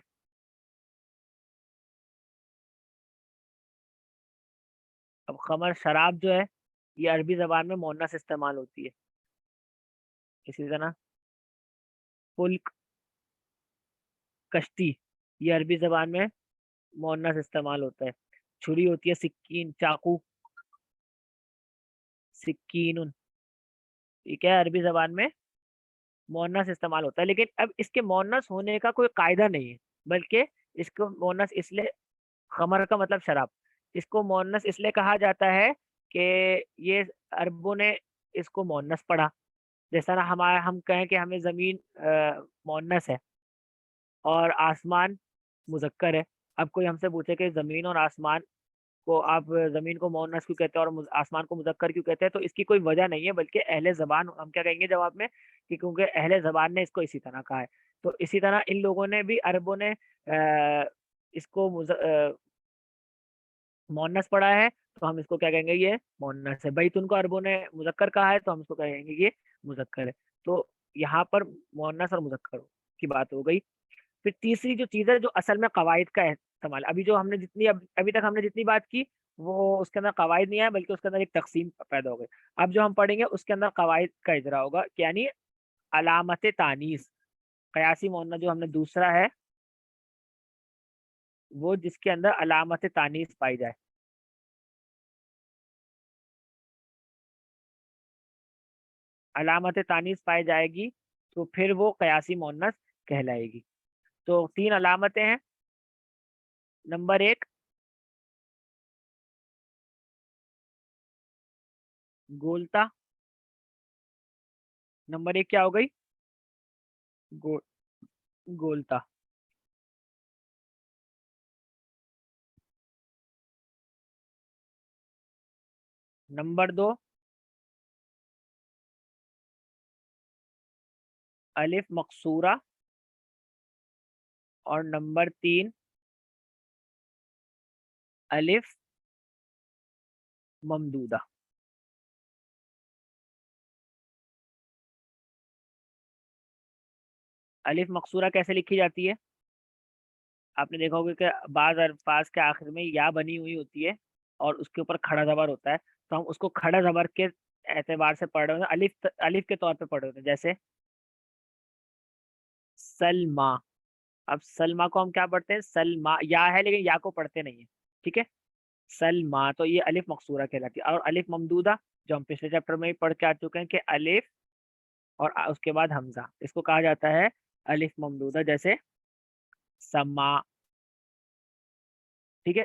اب خمر شراب جو ہے یہ عربی زبان میں مؤنث استعمال ہوتی ہے. اسی طرح فلک، کشتی، یہ عربی زبان میں مؤنث استعمال ہوتا ہے. چھری ہوتی ہے سکین، چاقو، سکین، یہ کیا ہے عربی زبان میں مؤنث استعمال ہوتا ہے. لیکن اب اس کے مؤنث ہونے کا کوئی قاعدہ نہیں ہے، بلکہ اس کو مؤنث اس لیے، خمر کا مطلب شراب، اس کو مؤنث اس لیے کہا جاتا ہے کہ یہ عربوں نے اس کو مؤنث پڑھا. جیسا نا ہمارا ہم کہیں کہ ہمیں زمین مؤنث ہے اور آسمان مذکر ہے. اب کوئی ہم سے پوچھے کہ زمین اور آسمان کو آپ زمین کو مؤنث کیوں کہتے ہیں اور آسمان کو مذکر کیوں کہتے ہیں، تو اس کی کوئی وجہ نہیں ہے، بلکہ اہل زبان ہم کیا کہیں گے جواب میں کہ کیونکہ اہل زبان نے اس کو اسی طرح کہا ہے. تو اسی طرح ان لوگوں نے بھی، عربوں نے اس کو مؤنث پڑھا ہے تو ہم اس کو کیا کہیں گے، یہ مؤنث ہے. بیتن کو عربوں نے مذکر کہا ہے تو ہم اس کو کہیں گے یہ مذکر ہے. تو یہاں پر مؤنث اور مذکر کی بات ہو گئی. پھر تیسری جو چیز ہے جو اصل میں قواعد کا استعمال، ابھی جو ہم نے جتنی ابھی تک ہم نے جتنی بات کی وہ اس کے اندر قواعد نہیں آیا بلکہ اس کے اندر ایک تقسیم پیدا ہو گئی. اب جو ہم پڑھیں گے اس کے اندر قواعد کا اجرا ہوگا، یعنی علامت تانیث. قیاسی مؤنث جو ہم نے دوسرا ہے وہ جس کے اندر علامت تانیث پائی جائے. علامت تانیث پائی جائے گی تو پھر وہ قیاسی مؤنث کہلائے گی. تو تین علامتیں ہیں. نمبر ایک گولتا. نمبر ایک کیا ہو گئی؟ گولتا. نمبر دو الف مقصورہ. اور نمبر تین الف ممدودہ. الف مقصورہ کیسے لکھی جاتی ہے؟ آپ نے دیکھا ہوگا کہ بعض الفاظ کے آخر میں یا بنی ہوئی ہوتی ہے اور اس کے اوپر کھڑا زبر ہوتا ہے، تو ہم اس کو کھڑا زبر کے اعتبار سے پڑھ رہے ہیں، الف کے طور پہ پڑھ رہے ہیں. جیسے سلما. اب سلما کو ہم کیا پڑھتے ہیں؟ سلما یا ہے لیکن یا کو پڑھتے نہیں ہیں. ٹھیک ہے، سلما تو یہ الف مقصورہ کہلاتی ہے. اور الف ممدودہ جو ہم پچھلے چیپٹر میں ہی پڑھ کے آ چکے ہیں کہ الف اور اس کے بعد حمزہ، اس کو کہا جاتا ہے الف ممدودہ. جیسے سما. ٹھیک ہے،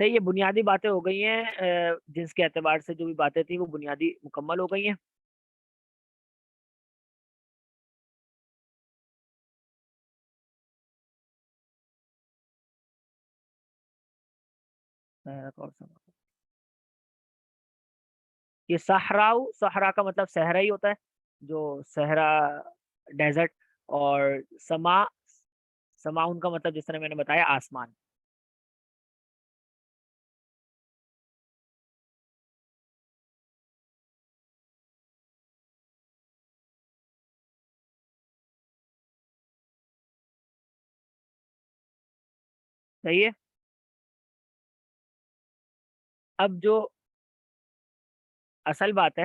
صحیح، یہ بنیادی باتیں ہو گئی ہیں، جنس کے اعتبار سے جو بھی باتیں تھیں وہ بنیادی مکمل ہو گئی ہیں. اور یہ صحراؤ، صحرا کا مطلب صحرا ہی ہوتا ہے، جو صحرا، ڈیزرٹ. اور سما، سماؤن کا مطلب جس طرح میں نے بتایا آسمان. صحیح ہے. اب جو اصل بات ہے،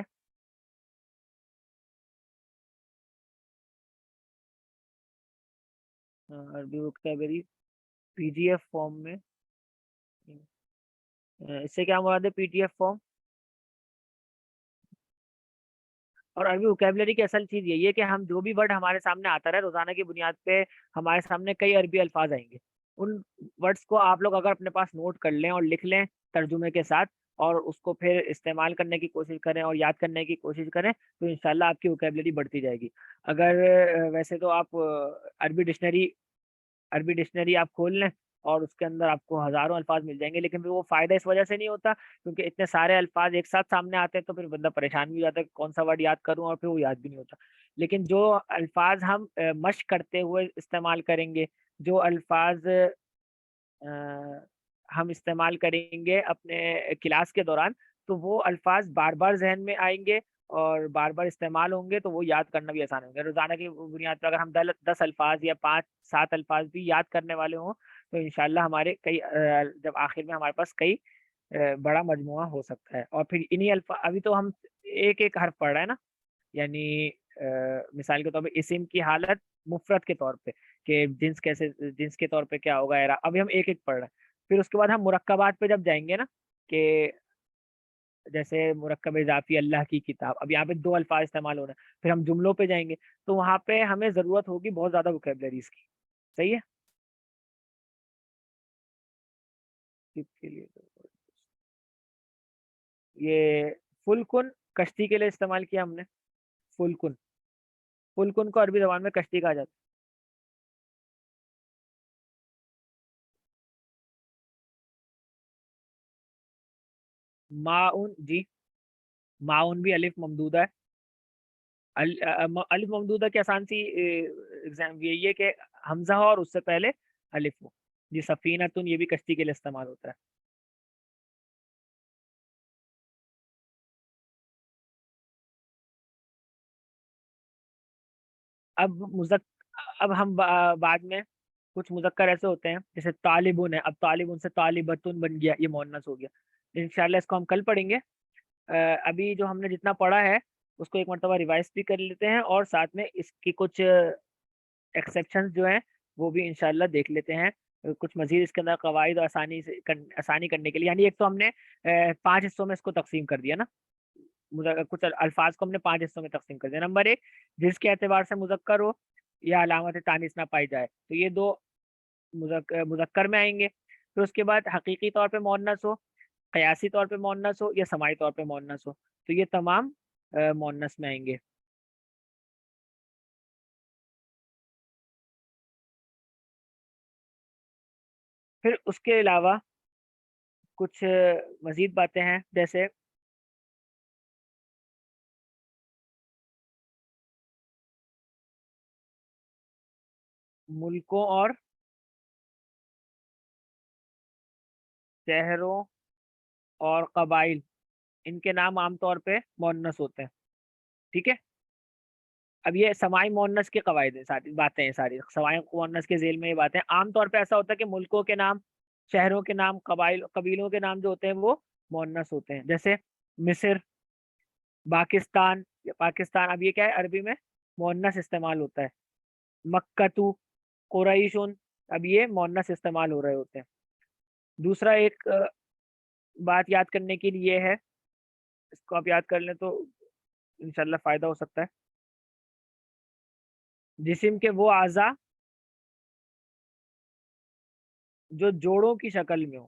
عربی vocabulary P D F form میں، اس سے کیا مراد ہے پی ڈی ایف فارم؟ اور عربی وکیبلری کی اصل چیز یہی ہے کہ ہم جو بھی ورڈ ہمارے سامنے آتا رہے روزانہ کی بنیاد پہ، ہمارے سامنے کئی عربی الفاظ آئیں گے. ان ورڈس کو آپ لوگ اگر اپنے پاس نوٹ کر لیں اور لکھ لیں ترجمے کے ساتھ، اور اس کو پھر استعمال کرنے کی کوشش کریں اور یاد کرنے کی کوشش کریں، تو انشاءاللہ آپ کی وکیبلری بڑھتی جائے گی. اگر ویسے تو آپ عربی ڈکشنری، عربی ڈکشنری آپ کھول لیں اور اس کے اندر آپ کو ہزاروں الفاظ مل جائیں گے، لیکن پھر وہ فائدہ اس وجہ سے نہیں ہوتا کیونکہ اتنے سارے الفاظ ایک ساتھ سامنے آتے ہیں تو پھر بندہ پریشان بھی ہو جاتا ہے کہ کون سا ورڈ یاد کروں، اور پھر وہ یاد بھی نہیں ہوتا. لیکن جو الفاظ ہم مشق کرتے ہوئے استعمال کریں گے، جو الفاظ ہم استعمال کریں گے اپنے کلاس کے دوران، تو وہ الفاظ بار بار ذہن میں آئیں گے اور بار بار استعمال ہوں گے، تو وہ یاد کرنا بھی آسان ہوں گے. روزانہ کی بنیاد پر اگر ہم 10 الفاظ یا 5 7 الفاظ بھی یاد کرنے والے ہوں تو انشاءاللہ ہمارے کئی جب آخر میں ہمارے پاس کئی بڑا مجموعہ ہو سکتا ہے. اور پھر انہی الفاظ، ابھی تو ہم ایک ایک حرف پڑھ رہے ہیں نا، یعنی مثال کے طور پہ اسم کی حالت مفرد کے طور پہ، کہ جنس کیسے، جنس کے طور پہ کیا ہوگا، ابھی ہم ایک ایک پڑھ رہے ہیں. پھر اس کے بعد ہم مرکبات پہ جب جائیں گے نا، کہ جیسے مرکب اضافی اللہ کی کتاب، اب یہاں پہ 2 الفاظ استعمال ہو رہے ہیں. پھر ہم جملوں پہ جائیں گے تو وہاں پہ ہمیں ضرورت ہوگی بہت زیادہ وکیبلریز کی. صحیح ہے. کس کے لیے؟ یہ فلکن کشتی کے لیے استعمال کیا ہم نے. فلکن، فلکن کو عربی زبان میں کشتی کہا جاتا ہے. معاون، جی، معاون بھی الف ممدودہ ہے. الف ممدودہ کی آسان سی ایگزام یہی ہے کہ حمزہ ہو اور اس سے پہلے الف ہو. جی، سفینتن یہ بھی کشتی کے لیے استعمال ہوتا ہے. اب اب ہم بعد میں کچھ مذکر ایسے ہوتے ہیں جیسے طالبن ہے، اب طالبن سے طالبتن بن گیا، یہ مؤنث ہو گیا. انشاءاللہ اس کو ہم کل پڑھیں گے. ابھی جو ہم نے جتنا پڑھا ہے اس کو ایک مرتبہ ریوائز بھی کر لیتے ہیں، اور ساتھ میں اس کی کچھ ایکسیپشنز جو ہیں وہ بھی انشاءاللہ دیکھ لیتے ہیں. کچھ مزید اس کے اندر قواعد اور آسانی کرنے کے لیے، یعنی ایک تو ہم نے 5 حصوں میں اس کو تقسیم کر دیا نا. کچھ الفاظ کو ہم نے 5 حصوں میں تقسیم کر دیا. نمبر 1، جس کے اعتبار سے مذکر ہو یا علامت تانیث نہ پائی جائے، تو یہ دو مذکر میں آئیں گے. پھر اس کے بعد حقیقی طور پہ مؤنث ہو، قیاسی طور پہ مؤنث ہو یا سماعی طور پہ مؤنث ہو، تو یہ تمام مؤنث میں آئیں گے. پھر اس کے علاوہ کچھ مزید باتیں ہیں، جیسے ملکوں اور شہروں اور قبائل، ان کے نام عام طور پہ مؤنث ہوتے ہیں. ٹھیک ہے. اب یہ سماعی مؤنث کے قواعد ہیں، ساری باتیں ہیں، ساری سماعی مؤنث کے ذیل میں یہ باتیں. عام طور پہ ایسا ہوتا ہے کہ ملکوں کے نام، شہروں کے نام، قبیلوں کے نام جو ہوتے ہیں وہ مؤنث ہوتے ہیں. جیسے مصر، پاکستان، پاکستان اب یہ کیا ہے عربی میں مؤنث استعمال ہوتا ہے. مکتو، قریشن، اب یہ مؤنث استعمال ہو رہے ہوتے ہیں. دوسرا ایک بات یاد کرنے کے لیے ہے، اس کو آپ یاد کر لیں تو انشاءاللہ فائدہ ہو سکتا ہے. جسم کے وہ اعضاء جو جوڑوں کی شکل میں ہو،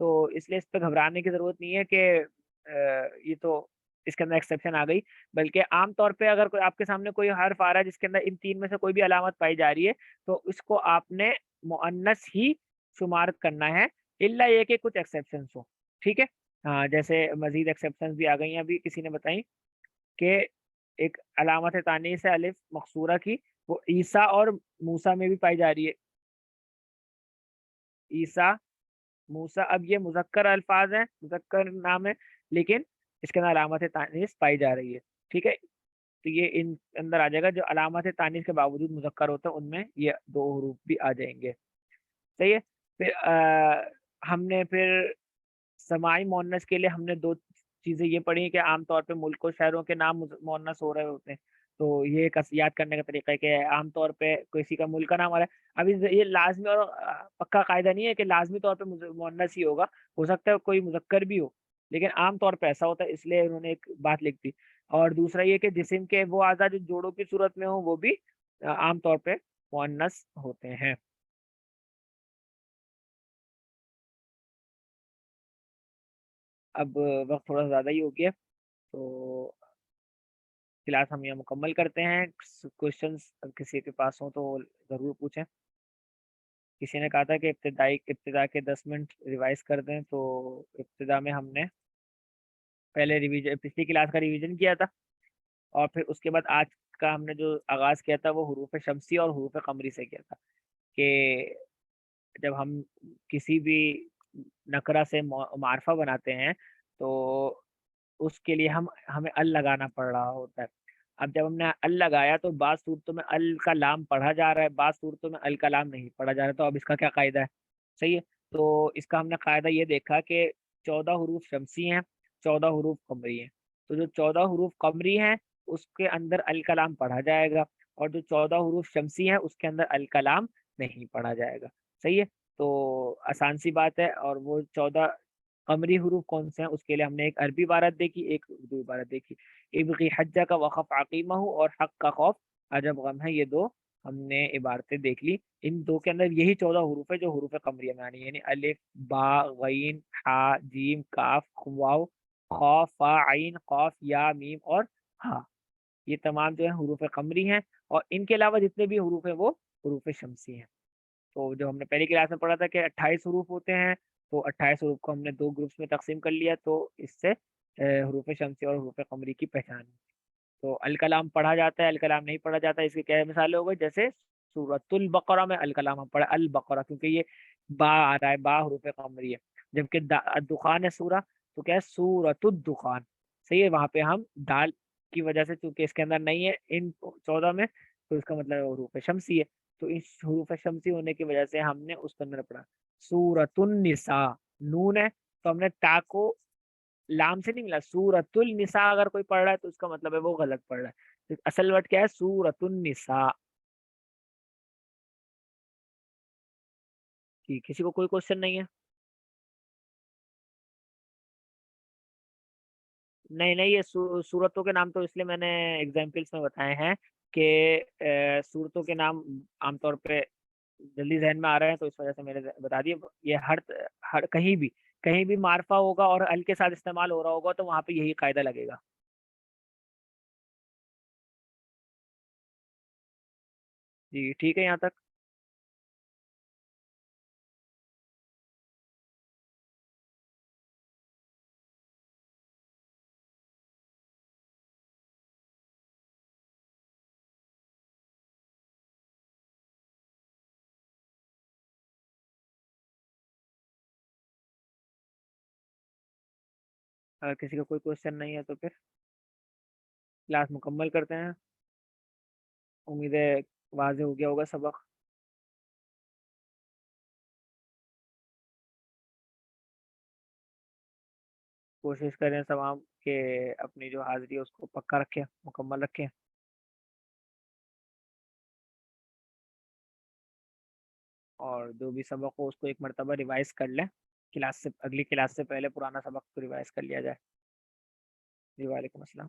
تو اس لیے اس پہ گھبرانے کی ضرورت نہیں ہے کہ یہ تو اس کے اندر ایکسیپشن آ گئی، بلکہ عام طور پہ اگر کوئی آپ کے سامنے کوئی حرف آ رہا ہے جس کے اندر ان تین میں سے کوئی بھی علامت پائی جا رہی ہے تو اس کو آپ نے مؤنث ہی شمار کرنا ہے، الا یہ کہ کچھ ایکسیپشنس ہو، ٹھیک ہے؟ ہاں، جیسے مزید ایکسیپشنس بھی آ گئی ہیں ابھی کسی نے بتائی کہ ایک علامت تانیث ہے الف مقصورہ کی، وہ عیسیٰ اور موسیٰ میں بھی پائی جا رہی ہے۔ عیسیٰ، موسیٰ، اب یہ مذکر الفاظ ہیں، مذکر نام ہے، لیکن اس کے اندر علامت تانیث پائی جا رہی ہے، ٹھیک ہے؟ تو یہ ان اندر آ جائے گا، جو علامت تانیث کے باوجود مذکر ہوتا ہے ان میں یہ دو حروف بھی آ جائیں گے، صحیح ہے؟ پھر ہم نے پھر سماعی مؤنث کے لیے ہم نے دو چیزیں یہ پڑھی ہیں کہ عام طور پہ ملک و شہروں کے نام مؤنث ہو رہے ہوتے ہیں، تو یہ ایک یاد کرنے کا طریقہ ہے کہ عام طور پہ کسی کا ملک کا نام آ رہا ہے، اب یہ لازمی اور پکا قاعدہ نہیں ہے کہ لازمی طور پہ مؤنث ہی ہوگا، ہو سکتا ہے کوئی مذکر بھی ہو، لیکن عام طور پہ ایسا ہوتا ہے، اس لیے انہوں نے ایک بات لکھ دی۔ اور دوسرا یہ کہ جسم کے وہ اعضاء جو جوڑوں کی صورت میں ہوں وہ بھی عام طور پہ مؤنث ہوتے ہیں۔ اب وقت تھوڑا زیادہ ہی ہو گیا، تو کلاس ہم یہ مکمل کرتے ہیں۔ کوشچنس کسی کے پاس ہوں تو ضرور پوچھیں۔ کسی نے کہا تھا کہ ابتدا کے 10 منٹ ریوائز کر دیں، تو ابتدا میں ہم نے پہلے ریویژن پچھلی کلاس کا ریویژن کیا تھا، اور پھر اس کے بعد آج کا ہم نے جو آغاز کیا تھا وہ حروف شمسی اور حروف قمری سے کیا تھا، کہ جب ہم کسی بھی نکرہ سے معرفہ بناتے ہیں تو اس کے لیے ہمیں ال لگانا پڑ رہا ہوتا ہے۔ اب جب ہم نے ال لگایا تو بعض صورتوں میں ال کا لام پڑھا جا رہا ہے، بعض صورتوں میں ال کا لام نہیں پڑھا جا رہا ہے، تو اب اس کا کیا قاعدہ ہے؟ صحیح ہے؟ تو اس کا ہم نے قاعدہ یہ دیکھا کہ 14 حروف شمسی ہیں، 14 حروف قمری ہیں، تو جو 14 حروف قمری ہیں اس کے اندر ال کلام پڑھا جائے گا، اور جو 14 حروف شمسی ہیں اس کے اندر ال کلام نہیں پڑھا جائے گا، صحیح ہے؟ تو آسان سی بات ہے، اور وہ 14 قمری حروف کون سے ہیں اس کے لیے ہم نے ایک عربی عبارت دیکھی، ایک اردو عبارت دیکھی۔ ابغی حجہ کا وقف عقیمہ ہو اور حق کا خوف عجب غم ہے، یہ دو ہم نے عبارتیں دیکھ لی۔ ان دو کے اندر یہی 14 حروف ہے جو حروف قمریہ میں آنی، یعنی الف، با، غین، حا، جیم، کاف، واو، خا، فا، عین، قاف، یا، میم اور ہا، یہ تمام جو ہے حروف قمری ہیں، اور ان کے علاوہ جتنے بھی حروف ہیں وہ حروف شمسی ہیں۔ تو جو ہم نے پہلی کلاس میں پڑھا تھا کہ 28 حروف ہوتے ہیں، تو 28 حروف کو ہم نے دو گروپس میں تقسیم کر لیا، تو اس سے حروف شمسی اور حروف قمری کی پہچان ہوئی۔ تو الکلام پڑھا جاتا ہے، الکلام نہیں پڑھا جاتا، اس کی کیا مثالیں ہو گئی؟ جیسے سورۃ البقرہ میں الکلام ہم پڑھا البقرہ، کیونکہ یہ با آ رہا ہے، با حروف قمری ہے، جبکہ الدخان ہے سورہ، تو کیا ہے؟ سورۃ الدخان، صحیح ہے؟ وہاں پہ ہم دال کی وجہ سے چونکہ اس کے اندر نہیں ہے ان 14 میں، تو اس کا مطلب حروف شمسی ہے، تو اس حروف شمسی ہونے کی وجہ سے ہم نے اس کے اندر پڑھا سورۃ النساء، نون ہے تو ہم نے تا کو لام سے نہیں ملا، سورۃ النساء اگر کوئی پڑھ رہا ہے تو اس کا مطلب ہے وہ غلط پڑھ رہا ہے، اصل ورڈ کیا ہے؟ سورۃ النساء۔ جی، کسی کو کوئی کوشچن نہیں ہے؟ نہیں نہیں، یہ صورتوں کے نام تو اس لیے میں نے ایگزامپلس میں بتائے ہیں کہ صورتوں کے نام عام طور پہ جلدی ذہن میں آ رہے ہیں، تو اس وجہ سے میں نے بتا دیے۔ یہ ہر کہیں بھی معرفہ ہوگا اور ال کے ساتھ استعمال ہو رہا ہوگا تو وہاں پہ یہی قاعدہ لگے گا۔ جی ٹھیک ہے، یہاں تک؟ اگر کسی کا کوئی کوشچن نہیں ہے تو پھر کلاس مکمل کرتے ہیں۔ امید ہے واضح ہو گیا ہوگا سبق۔ کوشش کریں تمام کہ اپنی جو حاضری ہے اس کو پکا رکھیں، مکمل رکھیں، اور جو بھی سبق ہو اس کو ایک مرتبہ ریوائز کر لیں، اگلی کلاس سے پہلے پرانا سبق کو ریوائز کر لیا جائے۔ جی وعلیکم السلام۔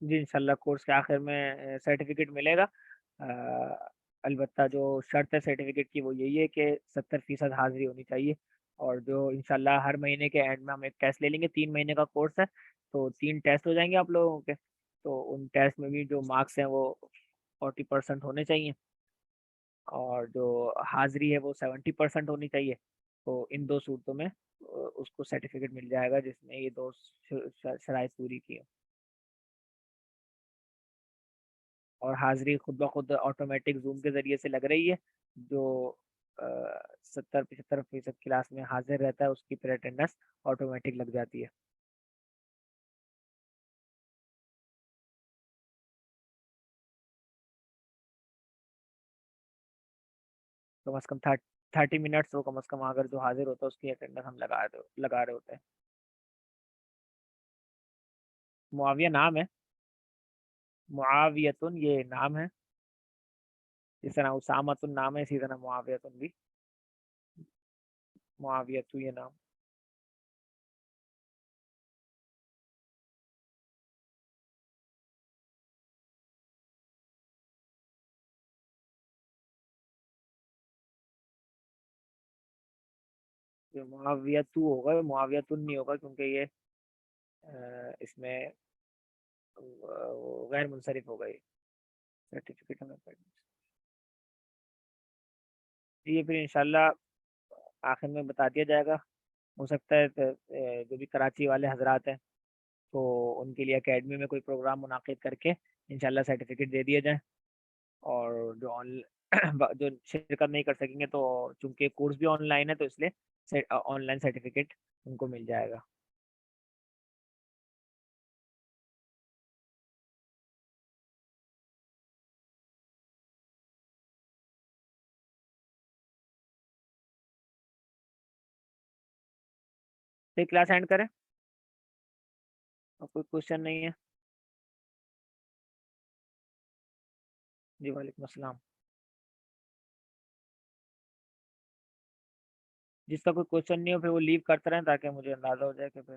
جی انشاءاللہ کورس کے آخر میں سرٹیفکیٹ ملے گا۔ البتہ جو شرط ہے سرٹیفکیٹ کی وہ یہی ہے کہ 70% حاضری ہونی چاہیے، اور جو انشاءاللہ ہر مہینے کے اینڈ میں ہم ایک ٹیسٹ لے لیں گے، 3 مہینے کا کورس ہے تو 3 ٹیسٹ ہو جائیں گے آپ لوگوں کے، تو ان ٹیسٹ میں بھی جو مارکس ہیں وہ 40% ہونے چاہیے، اور جو حاضری ہے وہ 70% ہونی چاہیے۔ تو ان دو صورتوں میں اس کو سرٹیفکیٹ مل جائے گا جس نے یہ دو شرائط پوری کی ہے۔ اور حاضری خود بخود آٹومیٹک زوم کے ذریعے سے لگ رہی ہے، جو 70-75% کلاس میں حاضر رہتا ہے اس کی پھر اٹینڈنس آٹومیٹک لگ جاتی ہے۔ کم از کم 30 منٹس وہ کم از کم اگر جو حاضر ہوتا ہے اس کی اٹینڈنس ہم لگا رہے ہوتے ہیں۔ معاویہ نام ہے، معاویتن یہ نام ہے، جس طرح اسامت نام ہے اسی طرح معاویتن بھی، معاویت یہ نام۔ جو معاویت ہوگا معاویتن نہیں ہوگا، کیونکہ یہ اس میں وہ غیر منصرف ہو گئی سرٹیفکیٹ ہمیں یہ پھر انشاءاللہ آخر میں بتا دیا جائے گا۔ ہو سکتا ہے جو بھی کراچی والے حضرات ہیں تو ان کے لیے اکیڈمی میں کوئی پروگرام منعقد کر کے انشاءاللہ سرٹیفکیٹ دے دیا جائے، اور جو جو شرکت نہیں کر سکیں گے تو چونکہ کورس بھی آن لائن ہے تو اس لیے آن لائن سرٹیفکیٹ ان کو مل جائے گا۔ پھر کلاس اینڈ کریں اور کوئی کوشچن نہیں ہے؟ جی وعلیکم السلام۔ جس کا کوئی کوشچن نہیں ہو پھر وہ لیو کرتے رہیں تاکہ مجھے اندازہ ہو جائے کہ پھر